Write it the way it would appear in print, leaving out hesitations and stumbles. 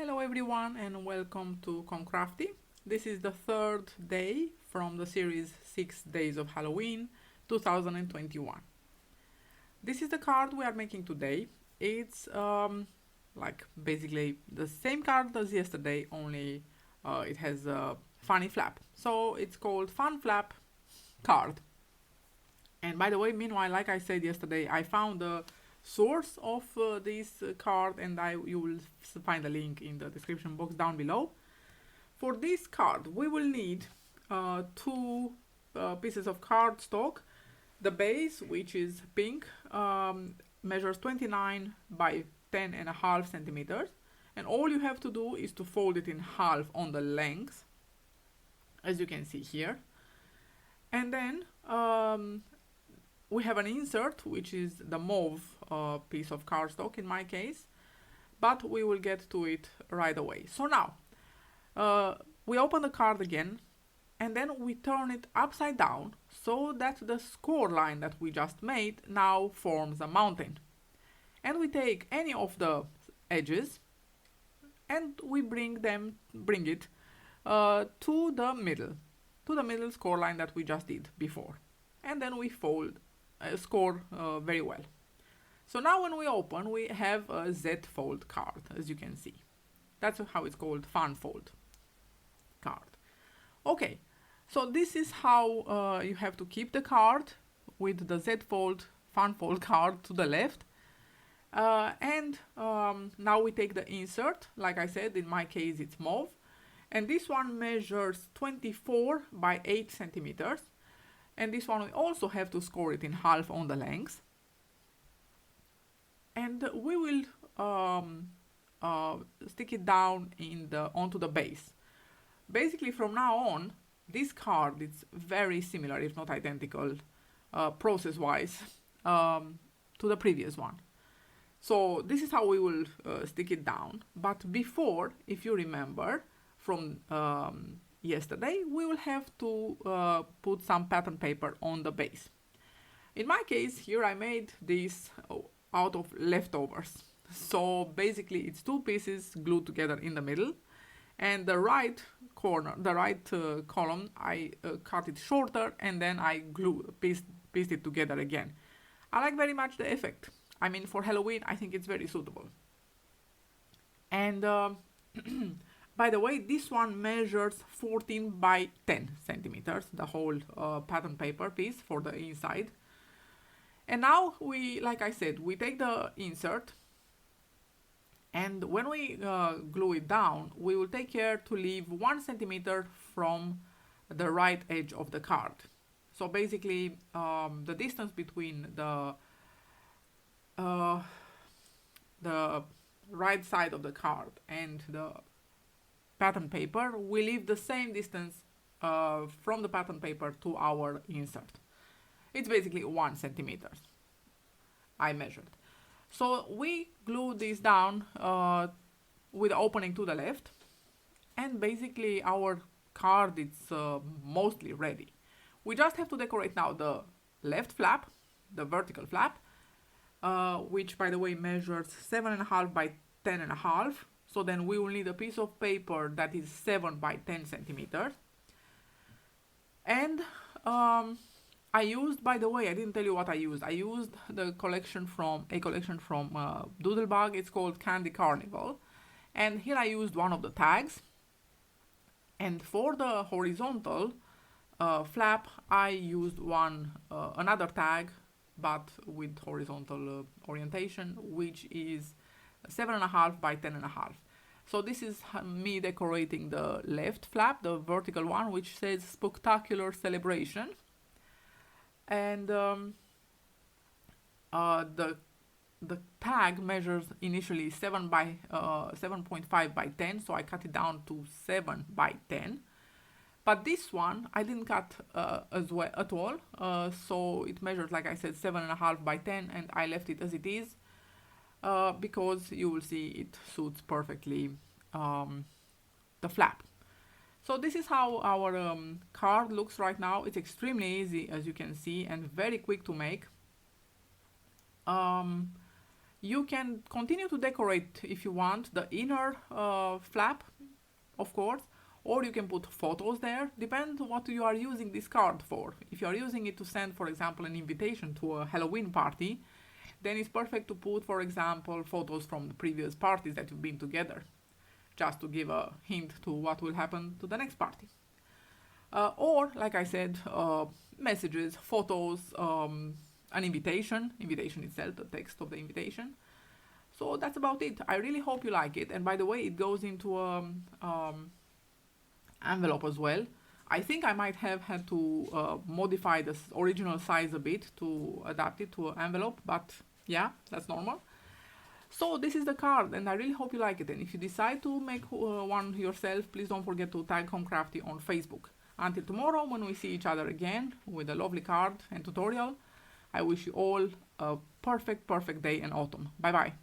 Hello everyone and welcome to Concrafty. This is the third day from the series 6 Days of Halloween 2021. This is the card we are making today. It's like basically the same card as yesterday, only it has a funny flap. So it's called Fun Flap card. And by the way, meanwhile, like I said yesterday, I found the source of this card, and you will find a link in the description box down below. For this card, we will need two pieces of cardstock. The base, which is pink, measures 29 by 10 and a half centimeters, and all you have to do is to fold it in half on the length, as you can see here. And then we have an insert, which is the mauve piece of cardstock in my case, but we will get to it right away. So now, we open the card again, and then we turn it upside down so that the score line that we just made now forms a mountain. And we take any of the edges and we bring it to the middle score line that we just did before. And then we score very well. So now when we open, we have a Z fold card, as you can see. That's how it's called, Fun Fold card. Okay, so this is how you have to keep the card, with the Z fold Fun Fold card to the left. Now we take the insert. Like I said, in my case it's mauve, and this one measures 24 by 8 centimeters. And this one we also have to score it in half on the length. And we will stick it down onto the base. Basically, from now on, this card is very similar, if not identical, process-wise, to the previous one. So this is how we will stick it down. But before, if you remember from yesterday, we will have to put some pattern paper on the base. In my case, here I made this out of leftovers. So basically it's two pieces glued together in the middle, and the right column, I cut it shorter, and then I pieced it together again. I like very much the effect. I mean, for Halloween, I think it's very suitable. And by the way, this one measures 14 by 10 centimeters, the whole pattern paper piece for the inside. And now like I said, we take the insert, and when we glue it down, we will take care to leave 1 centimeter from the right edge of the card. So basically, the distance between the right side of the card and the pattern paper, we leave the same distance from the pattern paper to our insert. It's basically 1 centimeter I measured. So we glue this down with the opening to the left, and basically our card is mostly ready. We just have to decorate now the left flap, the vertical flap, which by the way measures 7.5 by 10.5. So then we will need a piece of paper that is 7 by 10 centimeters. And I used, by the way, I didn't tell you what I used. I used a collection from Doodlebug. It's called Candy Carnival. And here I used one of the tags. And for the horizontal flap, I used another tag, but with horizontal orientation, which is 7.5 by 10.5. So this is me decorating the left flap, the vertical one, which says Spectacular Celebration. And the tag measures initially 7.5 by 10, so I cut it down to 7 by 10. But this one I didn't cut as well at all, so it measures, like I said, 7.5 by 10, and I left it as it is because you will see it suits perfectly the flap. So this is how our card looks right now. It's extremely easy, as you can see, and very quick to make. You can continue to decorate if you want the inner flap, of course, or you can put photos there. Depends what you are using this card for. If you are using it to send, for example, an invitation to a Halloween party, then it's perfect to put, for example, photos from the previous parties that you've been together, just to give a hint to what will happen to the next party. Or, like I said, messages, photos, an invitation itself, the text of the invitation. So that's about it. I really hope you like it. And by the way, it goes into envelope as well. I think I might have had to modify the original size a bit to adapt it to an envelope, but yeah, that's normal. So this is the card, and I really hope you like it. And if you decide to make one yourself, please don't forget to tag HomeCrafty on Facebook. Until tomorrow, when we see each other again with a lovely card and tutorial, I wish you all a perfect day and autumn. Bye bye.